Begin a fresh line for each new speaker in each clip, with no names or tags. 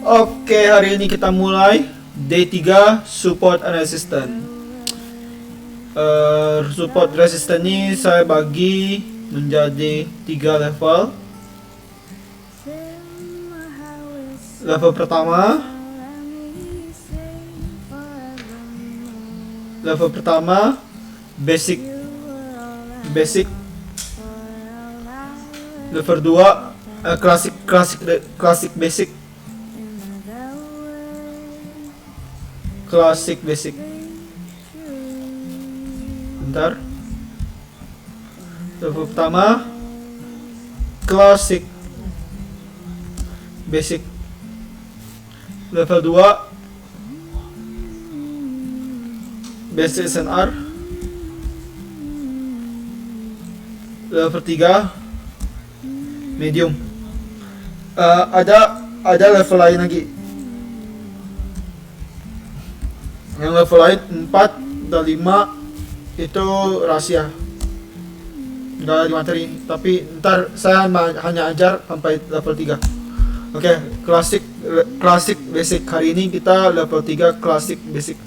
Oke, hari ini kita mulai day 3 support and resistance. Support resistance ini saya bagi menjadi 3 level. Level pertama basic. Level 2 classic basic. Bentar. Level pertama classic basic. Level 2 basic SNR. Level 3 medium. Ada level lain lagi. Yang level lain 4 dan 5 itu rahasia, nggak ada di materi, tapi ntar saya hanya ajar sampai level 3. Oke, classic basic. Hari ini kita level 3 classic basic.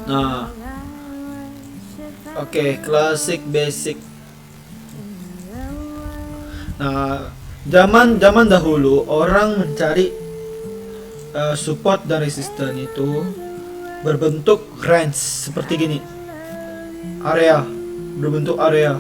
Nah, oke, classic basic. Nah, zaman dahulu orang mencari support dan resistance itu berbentuk range seperti gini. Berbentuk area.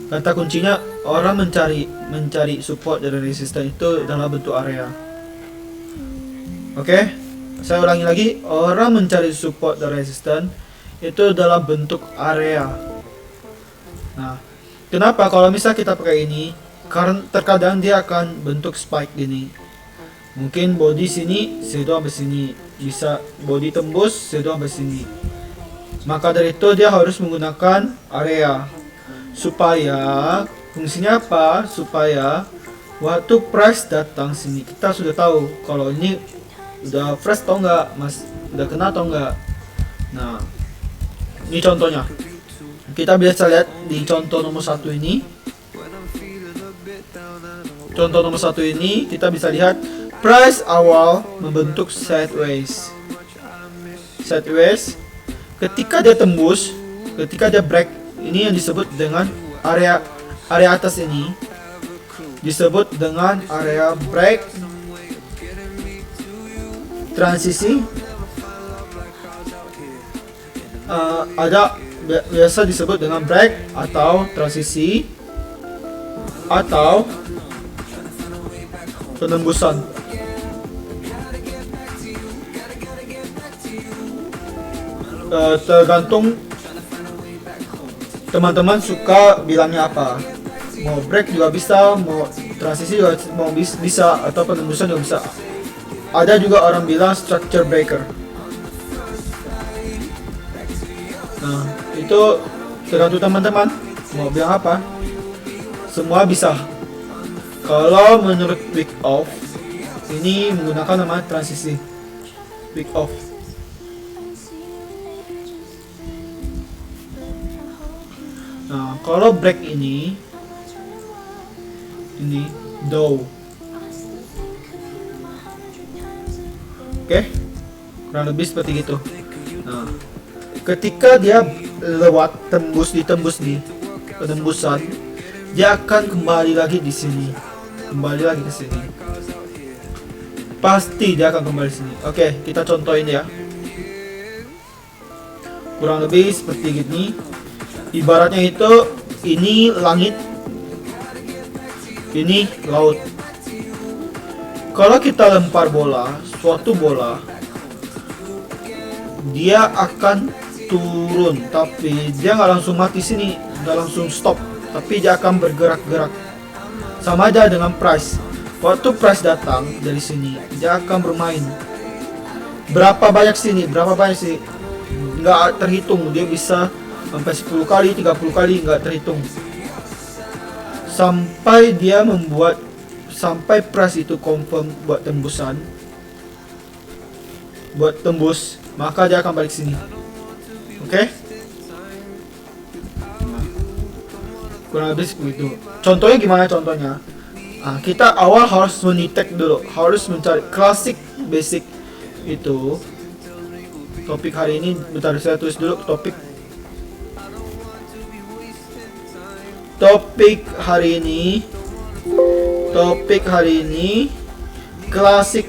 Kata kuncinya orang mencari support dan resistance itu dalam bentuk area. Oke, saya ulangi lagi, orang mencari support dan resistance itu dalam bentuk area. Nah, kenapa kalau misal kita pakai ini? Karena terkadang dia akan bentuk spike gini. Mungkin body sini, shadow sampai sini. Bisa body tembus, shadow sampai sini. Maka dari itu dia harus menggunakan area. Supaya fungsinya apa? Supaya waktu price datang sini, kita sudah tahu kalau ini udah fresh atau enggak, mas, udah kena atau enggak. Nah, ini contohnya. Kita bisa lihat di contoh nomor 1 ini. Contoh nomor 1 ini kita bisa lihat price awal membentuk sideways. Ketika dia tembus, ketika dia break, ini yang disebut dengan area atas ini disebut dengan area break, transisi. Ada biasa disebut dengan break atau transisi atau penembusan. Tergantung teman-teman suka bilangnya apa. Mau break juga bisa, mau transisi juga bisa, atau penembusan juga bisa. Ada juga orang bilang structure breaker. Nah, itu tergantung teman-teman mau bilang apa. Semua bisa. Kalau menurut week off, ini menggunakan nama transisi week off. Nah, kalau break ini dow. Oke, kurang lebih seperti itu. Nah, ketika dia lewat ditembus di penembusan, dia akan kembali lagi di sini. Kembali lagi ke sini. Pasti dia akan kembali sini. Oke, kita contohin ya. Kurang lebih seperti gini. Ibaratnya itu ini langit, ini laut. Kalau kita lempar bola, suatu bola, dia akan turun, tapi dia nggak langsung mati sini, nggak langsung stop, tapi dia akan bergerak-gerak. Sama aja dengan price. Waktu price datang dari sini, dia akan bermain. Berapa banyak sini, nggak terhitung. Dia bisa sampai 10 kali, 30 kali, nggak terhitung. Sampai dia sampai price itu confirm buat tembusan, buat tembus, maka dia akan balik sini. Oke? Nah, kurang lebih begitu. Contohnya gimana contohnya? Nah, kita awal harus mendetect dulu, harus mencari classic basic itu. Topik hari ini, bentar saya tulis dulu topik hari ini klasik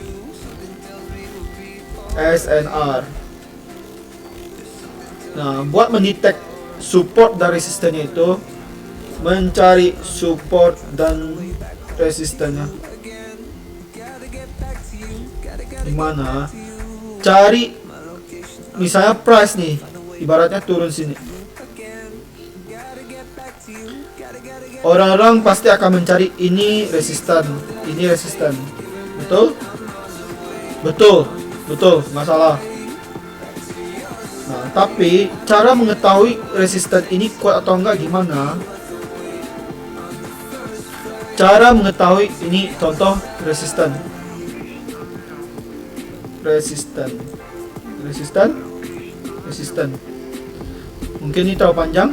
SNR. Nah, buat mendetek support dan resistannya itu, mencari support dan resistannya dimana, cari misalnya price nih, ibaratnya turun sini, orang-orang pasti akan mencari ini resistan, betul, nggak salah. Nah, tapi cara mengetahui resistan ini kuat atau enggak gimana? Cara mengetahui ini, contoh resistan. Mungkin ini terlalu panjang,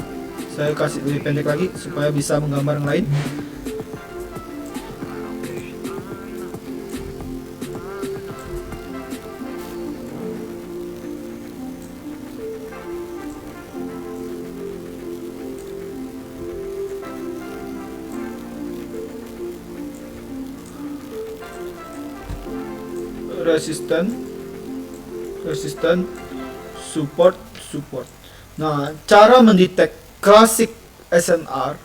saya kasih lebih pendek lagi supaya bisa menggambar yang lain. Resisten, support. Nah, cara mendetek klasik SNR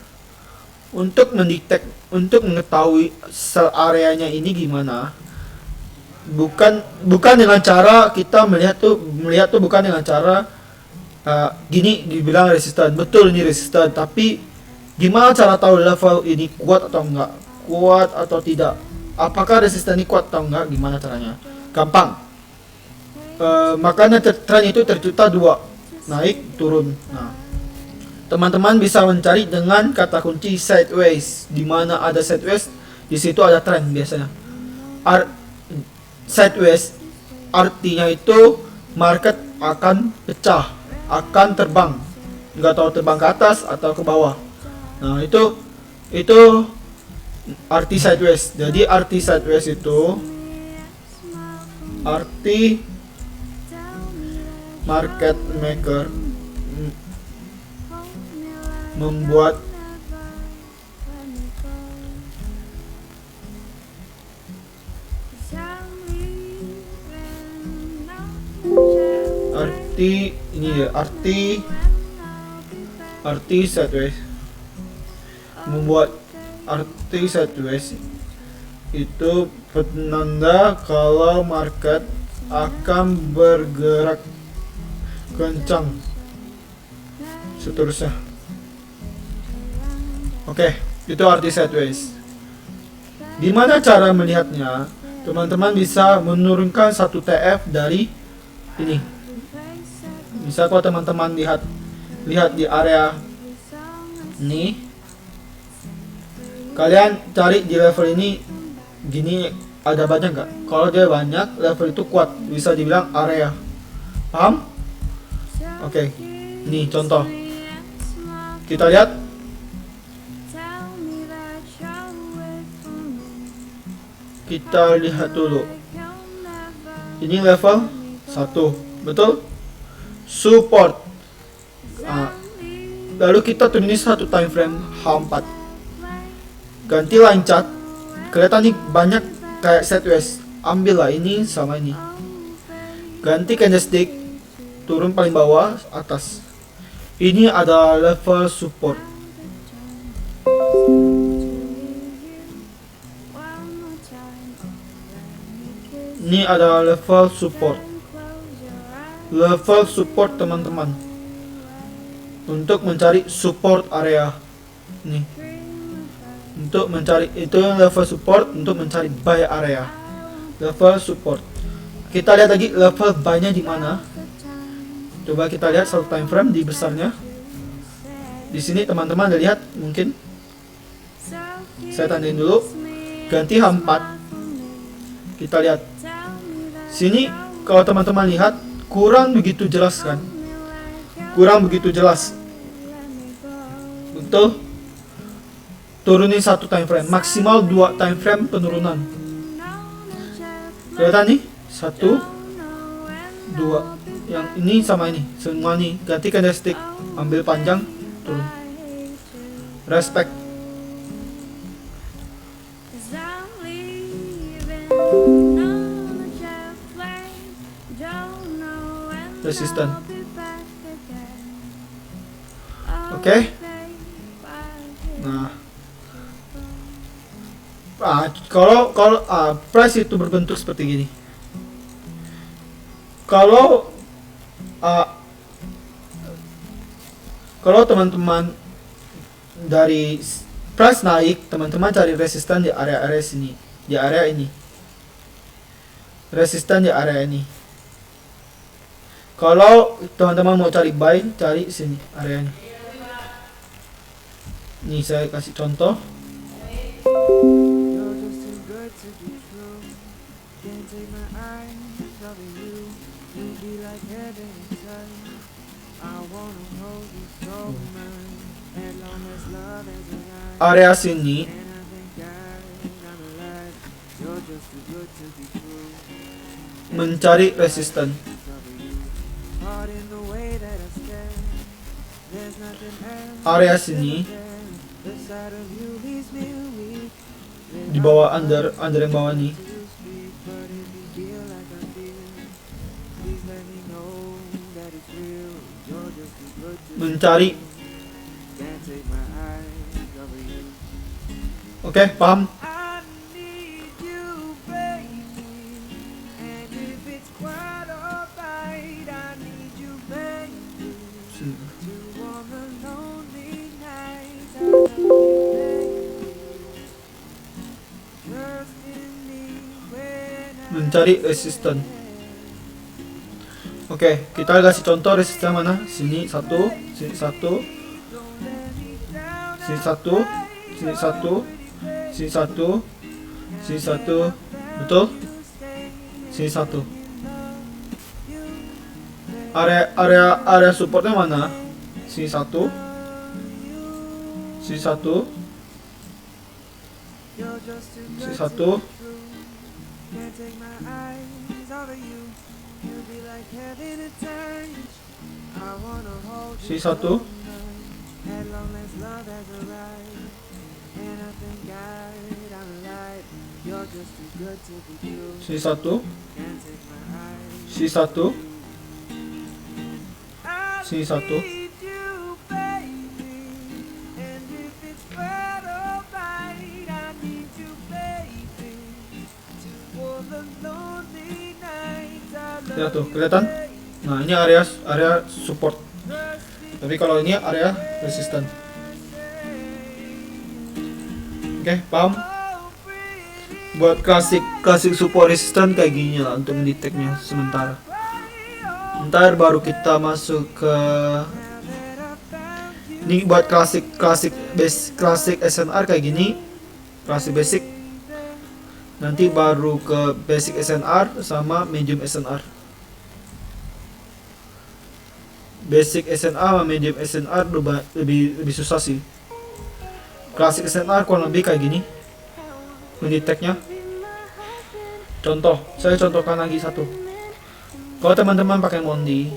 untuk mengetahui sel areanya ini gimana? Bukan dengan cara kita melihat tuh bukan dengan cara gini dibilang resisten, betul ini resisten, tapi gimana cara tahu level ini kuat atau enggak, kuat atau tidak, apakah resisten ini kuat atau enggak, gimana caranya? Gampang. Makanya tren itu tercipta dua, naik turun. Nah, teman-teman bisa mencari dengan kata kunci sideways. Di mana ada sideways, di situ ada tren biasanya. Sideways artinya itu market akan pecah, akan terbang, nggak tahu terbang ke atas atau ke bawah. Nah, itu arti sideways. Jadi arti sideways itu arti market maker membuat arti sideways, membuat arti sideways itu penanda kalau market akan bergerak kencang seterusnya. Oke, itu arti sideways. Gimana cara melihatnya? Teman-teman bisa menurunkan satu TF dari ini. Misal kalau teman-teman lihat di area ini, kalian cari di level ini gini, ada banyak nggak? Kalau dia banyak, level itu kuat, bisa dibilang area. Paham? Oke, ini contoh. Kita lihat. Kita lihat dulu. Ini level 1, betul? Support. Lalu kita tulis satu time frame H4. Ganti line chart. Kelihatan nih banyak kayak sideways. Ambillah ini sama ini. Ganti candlestick, turun paling bawah, atas. Ini ada level support. Ini ada level support. Level support teman-teman. Untuk mencari support area. Nih. Untuk mencari itu level support, untuk mencari buy area. Level support. Kita lihat lagi level buy-nya di mana. Coba kita lihat satu time frame di besarnya. Di sini teman-teman udah lihat mungkin. Saya tandain dulu. Ganti H4. Kita lihat. Sini kalau teman-teman lihat kurang begitu jelas kan? Kurang begitu jelas. Untuk turunin satu time frame, maksimal 2 time frame penurunan. Kelihatan nih? 1, 2. Yang ini sama ini, semua nih ganti candlestick, ambil panjang, turun. Respect. Resisten. Oke. Nah, kalau price itu berbentuk seperti gini. Kalau teman-teman dari price naik, teman-teman cari resisten di area-area sini, di area ini. Resisten di area ini. Kalau teman-teman mau cari buy, cari sini, area ini. Nih saya kasih contoh. Area sini mencari resisten. Area sini di bawah under yang bawah nih mencari. Oke, paham? Mencari resisten. Oke, kita kasih contoh resisten mana? Sini satu, sini satu, sini satu, sini satu, sini satu, sini satu, betul? Sini satu. Area supportnya mana? Sini satu, sini satu, sini satu, sini satu, sini satu, sini satu, sini satu. Ya tuh, kelihatan? Nah, ini area support. Tapi kalau ini area resisten. Oke, paham? Buat klasik support resisten kayak gini lah untuk mendeteknya sementara. Ntar baru kita masuk ke ini buat klasik SNR kayak gini, klasik basic. Nanti baru ke basic SNR sama medium SNR. Basic SNR sama medium SNR lebih susah sih. Klasik SNR kurang lebih kayak gini mendeteknya. Contoh, saya contohkan lagi satu. Kalau teman-teman pakai Mondi,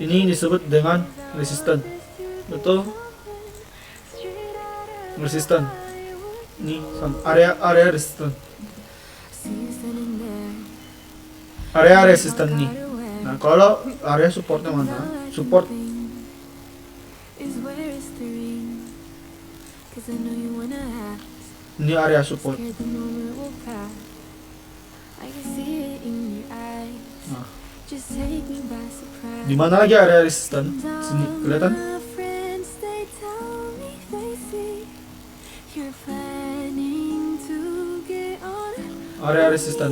ini disebut dengan resisten, betul? Resisten. Ini area resisten. Area resisten nih. Nah, kalau area supportnya mana? Support ini area support. Nah, di mana lagi area resisten? Sini kelihatan? Area resisten.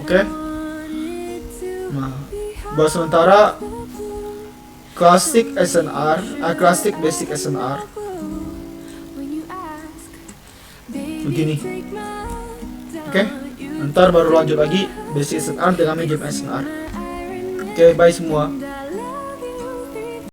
Oke. Nah, buat sementara klasik SNR, klasik basic SNR begini. Oke. Ntar baru lanjut lagi basic SNR dengan medium SNR. Oke, bye semua.